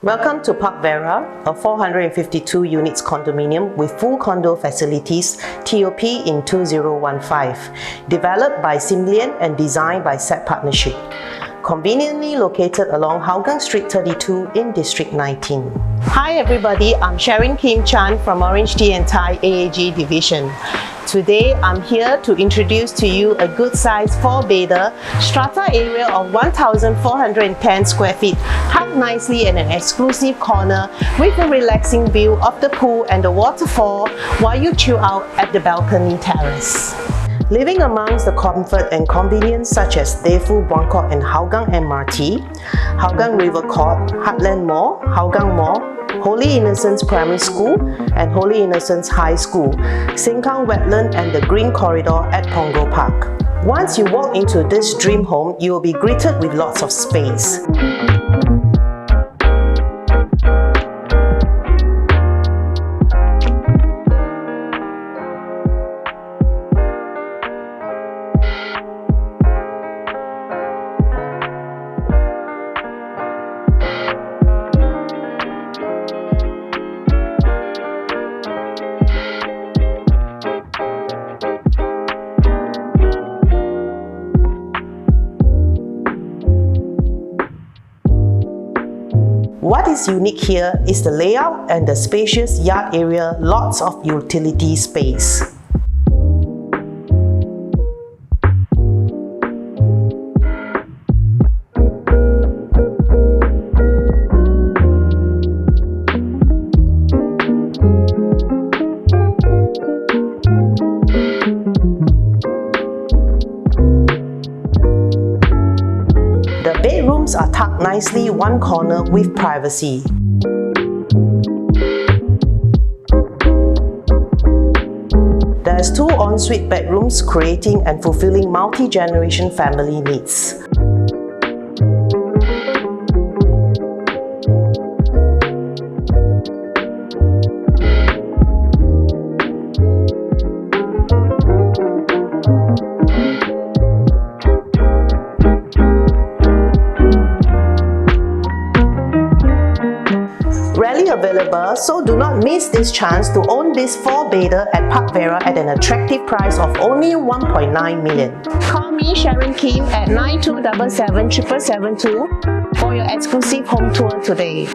Welcome to PARC VERA, a 452 units condominium with full condo facilities, TOP in 2015, developed by Simlian and designed by SET Partnership. Conveniently located along Hougang Street 32 in District 19. Hi everybody, I'm Sharon Kim Chan from OrangeTee and Thai AAG Division. Today, I'm here to introduce to you a good-sized 4-bedder strata area of 1,410 square feet, tucked nicely in an exclusive corner with a relaxing view of the pool and the waterfall while you chill out at the balcony terrace. Living amongst the comfort and convenience such as Defu, Buangkok and Hougang MRT, Hougang River Court, Heartland Mall, Hougang Mall, Holy Innocents Primary School and Holy Innocents High School, Sengkang Wetland and the Green Corridor at Punggol Park. Once you walk into this dream home, you will be greeted with lots of space. What is unique here is the layout and the spacious yard area, lots of utility space. The bedrooms are tucked nicely one corner with privacy. There's 2 ensuite bedrooms creating and fulfilling multi-generation family needs. Rarely available, so do not miss this chance to own this 4-bedder at PARC VERA at an attractive price of only 1.9 million. Call me Sharon Kim at 9277 772 for your exclusive home tour today.